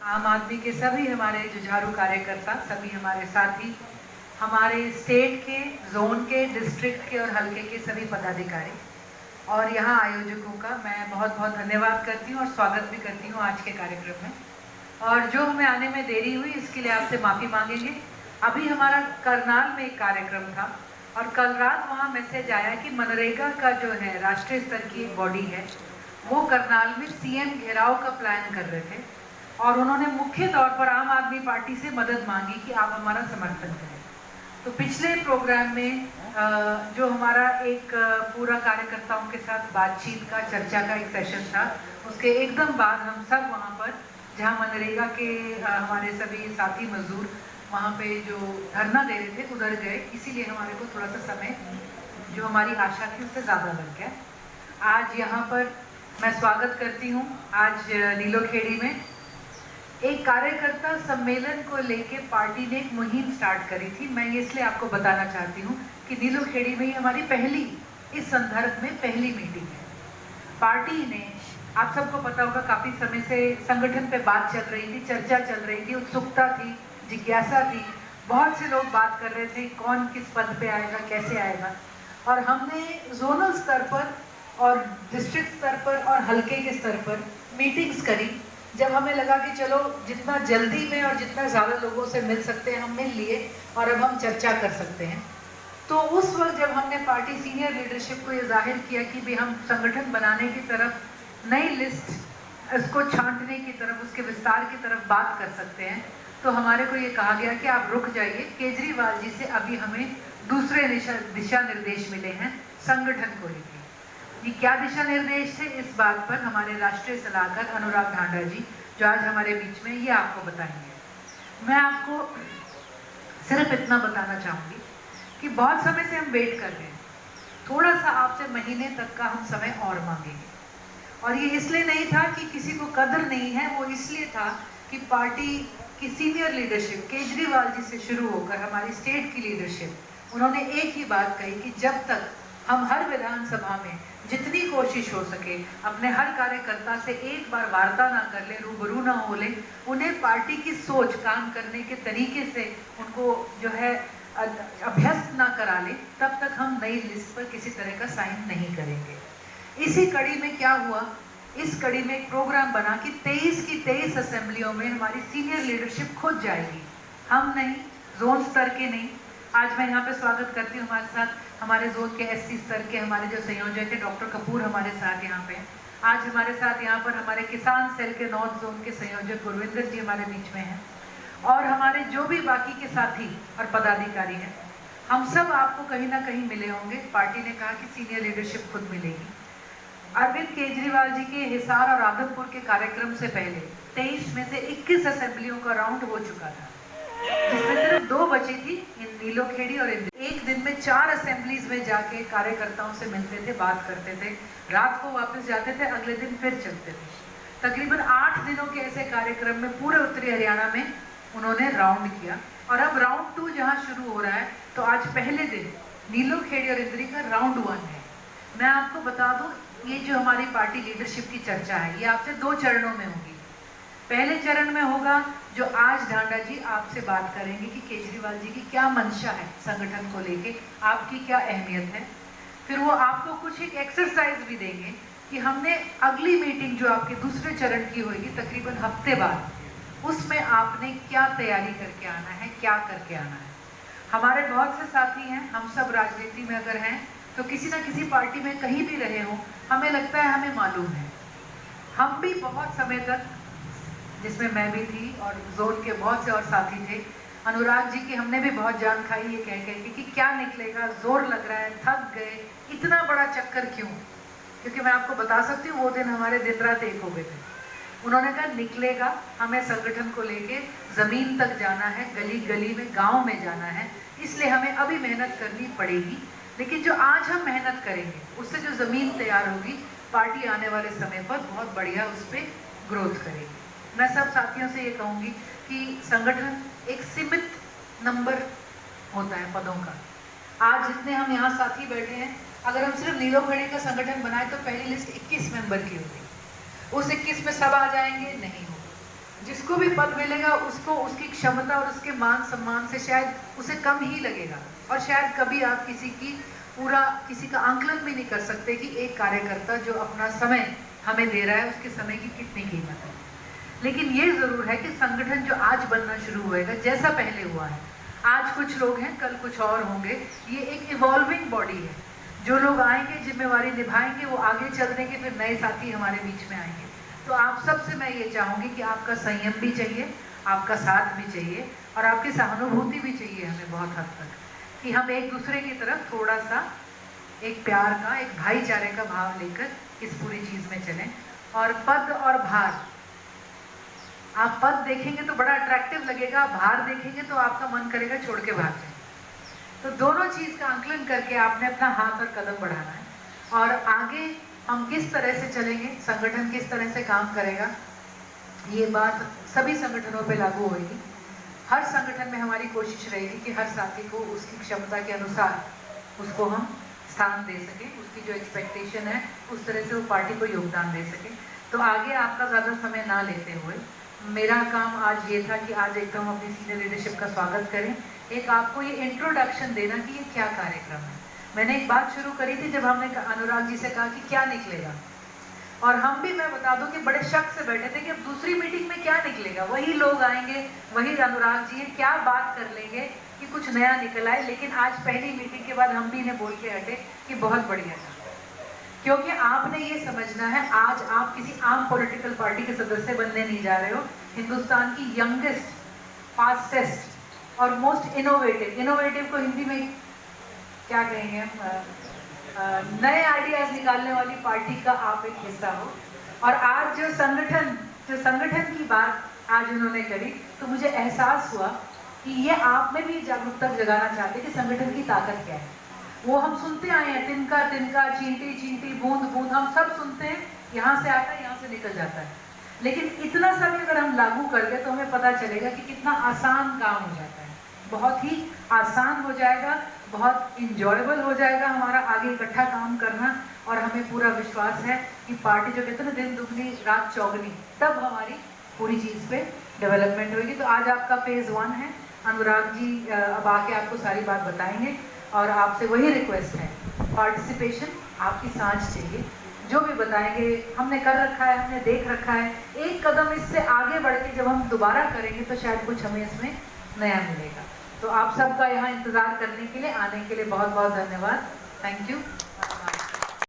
आम आदमी के सभी हमारे जुझारू कार्यकर्ता, सभी हमारे साथी, हमारे स्टेट के, जोन के, डिस्ट्रिक्ट के और हल्के के सभी पदाधिकारी और यहाँ आयोजकों का मैं बहुत बहुत धन्यवाद करती हूँ और स्वागत भी करती हूँ आज के कार्यक्रम में। और जो हमें आने में देरी हुई इसके लिए आपसे माफ़ी मांगेंगे। अभी हमारा करनाल में एक कार्यक्रम था और कल रात वहाँ मैसेज आया कि मनरेगा का जो है राष्ट्रीय स्तर की एक बॉडी है, वो करनाल में सीएम घेराव का प्लान कर रहे थे और उन्होंने मुख्य तौर पर आम आदमी पार्टी से मदद मांगी कि आप हमारा समर्थन करें। तो पिछले प्रोग्राम में जो हमारा एक पूरा कार्यकर्ताओं के साथ बातचीत का, चर्चा का एक सेशन था, उसके एकदम बाद हम सब वहाँ पर जहाँ मनरेगा के हमारे सभी साथी मजदूर वहाँ पे जो धरना दे रहे थे उधर गए, इसीलिए हमारे को थोड़ा सा समय जो हमारी आशा थी उससे ज़्यादा लग गया। आज यहाँ पर मैं स्वागत करती हूँ। आज नीलोखेड़ी में एक कार्यकर्ता सम्मेलन को लेके पार्टी ने एक मुहिम स्टार्ट करी थी। मैं ये इसलिए आपको बताना चाहती हूँ कि नीलोखेड़ी में ही हमारी पहली, इस संदर्भ में पहली मीटिंग है। पार्टी ने, आप सबको पता होगा, काफ़ी समय से संगठन पे बात चल रही थी, चर्चा चल रही थी, उत्सुकता थी, जिज्ञासा थी, बहुत से लोग बात कर रहे थे कौन किस पद पे आएगा, कैसे आएगा। और हमने जोनल स्तर पर और डिस्ट्रिक्ट स्तर पर और हल्के के स्तर पर मीटिंग्स करी। जब हमें लगा कि चलो जितना जल्दी में और जितना ज़्यादा लोगों से मिल सकते हैं हम मिल लिए और अब हम चर्चा कर सकते हैं। तो उस वक्त जब हमने पार्टी सीनियर लीडरशिप को ये जाहिर किया कि भी हम संगठन बनाने की तरफ, नई लिस्ट, इसको छांटने की तरफ, उसके विस्तार की तरफ बात कर सकते हैं, तो हमारे को ये कहा गया कि आप रुक जाइए, केजरीवाल जी से अभी हमें दूसरे दिशा निर्देश मिले हैं संगठन को लेकर। ये क्या दिशा निर्देश थे, इस बात पर हमारे राष्ट्रीय सलाहकार अनुराग ढांडा जी जो आज हमारे बीच में, ये आपको बताएंगे। मैं आपको सिर्फ इतना बताना चाहूँगी कि बहुत समय से हम वेट कर रहे हैं, थोड़ा सा आपसे महीने तक का हम समय और मांगेंगे। और ये इसलिए नहीं था कि किसी को कदर नहीं है, वो इसलिए था कि पार्टी की सीनियर लीडरशिप केजरीवाल जी से शुरू होकर हमारी स्टेट की लीडरशिप, उन्होंने एक ही बात कही कि जब तक हम हर विधानसभा में जितनी कोशिश हो सके अपने हर कार्यकर्ता से एक बार वार्ता ना कर ले, रूबरू ना हो ले, उन्हें पार्टी की सोच, काम करने के तरीके से उनको जो है अभ्यस्त ना करा ले, तब तक हम नई लिस्ट पर किसी तरह का साइन नहीं करेंगे। इसी कड़ी में क्या हुआ, इस कड़ी में एक प्रोग्राम बना कि 23 की 23 असेंबलियों में हमारी सीनियर लीडरशिप खुद जाएगी, हम नहीं, जोन स्तर के नहीं। आज मैं यहाँ पे स्वागत करती हूँ हमारे साथ हमारे जोन के एससी स्तर के हमारे जो संयोजक है डॉक्टर कपूर हमारे साथ यहाँ पे। आज हमारे साथ यहाँ पर हमारे किसान सेल के नॉर्थ जोन के संयोजक गुरविंदर जी हमारे बीच में हैं और हमारे जो भी बाकी के साथी और पदाधिकारी हैं, हम सब आपको कहीं ना कहीं मिले होंगे। पार्टी ने कहा कि सीनियर लीडरशिप खुद मिलेगी। अरविंद केजरीवाल जी के हिसार और आदमपुर के कार्यक्रम से पहले 23 में से 21 असेंबलियों का राउंड हो चुका था, जिसमें सिर्फ 2 बची थी, नीलोखेड़ी और एक दिन में 4 असेंबलीज में जाके कार्यकर्ताओं से मिलते थे, बात करते थे, रात को वापस जाते थे, अगले दिन फिर चलते थे। तकरीबन 8 दिनों के ऐसे कार्यक्रम में पूरे उत्तरी हरियाणा में उन्होंने राउंड किया। और अब राउंड 2 जहाँ शुरू हो रहा है, तो आज पहले दिन नीलोखेड़ी और इंद्री का राउंड 1 है। मैं आपको बता दूं, ये जो हमारी पार्टी लीडरशिप की चर्चा है, ये आपसे 2 चरणों में होगी। पहले चरण में होगा जो आज ढांडा जी आपसे बात करेंगे कि केजरीवाल जी की क्या मंशा है संगठन को लेके, आपकी क्या अहमियत है। फिर वो आपको कुछ एक एक्सरसाइज भी देंगे कि हमने अगली मीटिंग जो आपके दूसरे चरण की होगी तकरीबन हफ्ते बाद, उसमें आपने क्या तैयारी करके आना है, क्या करके आना है। हमारे बहुत से साथी हैं, हम सब राजनीति में अगर हैं तो किसी ना किसी पार्टी में कहीं भी रहे हो, हमें लगता है हमें मालूम है। हम भी बहुत समय तक, जिसमें मैं भी थी और जोन के बहुत से और साथी थे, अनुराग जी की हमने भी बहुत जान खाई ये कह के कि क्या निकलेगा, जोर लग रहा है, थक गए, इतना बड़ा चक्कर क्यों। क्योंकि मैं आपको बता सकती हूँ वो दिन हमारे दिन रात एक हो गए थे। उन्होंने कहा निकलेगा, हमें संगठन को लेके ज़मीन तक जाना है, गली गली में, गाँव में जाना है, इसलिए हमें अभी मेहनत करनी पड़ेगी। लेकिन जो आज हम मेहनत करेंगे उससे जो ज़मीन तैयार होगी, पार्टी आने वाले समय पर बहुत बढ़िया उस पर ग्रोथ करेगी। मैं सब साथियों से ये कहूँगी कि संगठन एक सीमित नंबर होता है पदों का। आज जितने हम यहाँ साथी बैठे हैं, अगर हम सिर्फ नीलोखेड़ी का संगठन बनाए तो पहली लिस्ट 21 मेंबर की होगी। उस 21 में सब आ जाएंगे, नहीं होगा। जिसको भी पद मिलेगा उसको उसकी क्षमता और उसके मान सम्मान से शायद उसे कम ही लगेगा, और शायद कभी आप किसी का आंकलन भी नहीं कर सकते कि एक कार्यकर्ता जो अपना समय हमें दे रहा है उसके समय की कितनी कीमत है। लेकिन ये जरूर है कि संगठन जो आज बनना शुरू होएगा, जैसा पहले हुआ है, आज कुछ लोग हैं कल कुछ और होंगे, ये एक इवॉल्विंग बॉडी है। जो लोग आएंगे जिम्मेवारी निभाएंगे, वो आगे चल देंगे, फिर नए साथी हमारे बीच में आएंगे। तो आप सबसे मैं ये चाहूँगी कि आपका संयम भी चाहिए, आपका साथ भी चाहिए, और आपकी सहानुभूति भी चाहिए हमें बहुत हद तक, कि हम एक दूसरे की तरफ थोड़ा सा एक प्यार का, एक भाईचारे का भाव लेकर इस पूरी चीज़ में चलें। और पद और भार, आप पद देखेंगे तो बड़ा अट्रैक्टिव लगेगा, भार देखेंगे तो आपका मन करेगा छोड़ के भाग जाए। तो दोनों चीज़ का आंकलन करके आपने अपना हाथ और कदम बढ़ाना है, और आगे हम किस तरह से चलेंगे, संगठन किस तरह से काम करेगा, ये बात सभी संगठनों पे लागू होगी। हर संगठन में हमारी कोशिश रहेगी कि हर साथी को उसकी क्षमता के अनुसार उसको हम स्थान दे सकें, उसकी जो एक्सपेक्टेशन है उस तरह से वो पार्टी को योगदान दे सकें। तो आगे आपका ज़्यादा समय ना लेते हुए मेरा काम आज ये था कि आज एकदम अपनी सीनियर लीडरशिप का स्वागत करें, एक आपको ये इंट्रोडक्शन देना कि ये क्या कार्यक्रम है। मैंने एक बात शुरू करी थी जब हमने अनुराग जी से कहा कि क्या निकलेगा, और हम भी, मैं बता दूं कि बड़े शक से बैठे थे कि अब दूसरी मीटिंग में क्या निकलेगा, वही लोग आएंगे, वही अनुराग जी क्या बात कर लेंगे कि कुछ नया निकल आए। लेकिन आज पहली मीटिंग के बाद हम भी इन्हें बोल के हटे कि बहुत बढ़िया था, क्योंकि आपने ये समझना है आज आप किसी आम पॉलिटिकल पार्टी के सदस्य बनने नहीं जा रहे हो, हिंदुस्तान की यंगेस्ट, फास्टेस्ट और मोस्ट इनोवेटिव को हिंदी में क्या कहेंगे, नए आइडियाज निकालने वाली पार्टी का आप एक हिस्सा हो। और आज जो संगठन की बात आज उन्होंने करी, तो मुझे एहसास हुआ कि ये आप में भी जागरूकता जगाना चाहते कि संगठन की ताकत क्या है। वो हम सुनते आए हैं, तिनका तिनका, चींटी चींटी, बूंद बूंद, हम सब सुनते हैं, यहाँ से आता है यहाँ से निकल जाता है। लेकिन इतना सा भी अगर हम लागू कर दे तो हमें पता चलेगा कि कितना आसान काम हो जाता है, बहुत ही आसान हो जाएगा, बहुत इंजॉयबल हो जाएगा हमारा आगे इकट्ठा काम करना। और हमें पूरा विश्वास है कि पार्टी जो कहते हैं ना, दिन दुगनी रात चौगनी, तब हमारी पूरी चीज़ पे डेवलपमेंट होगी। तो आज आपका फेज़ 1 है, अनुराग जी अब आके आपको सारी बात बताएंगे, और आपसे वही रिक्वेस्ट है, पार्टिसिपेशन, आपकी सांझ चाहिए। जो भी बताएंगे हमने कर रखा है, हमने देख रखा है, एक कदम इससे आगे बढ़ के जब हम दोबारा करेंगे तो शायद कुछ हमें इसमें नया मिलेगा। तो आप सबका यहाँ इंतज़ार करने के लिए, आने के लिए बहुत बहुत धन्यवाद। Thank you.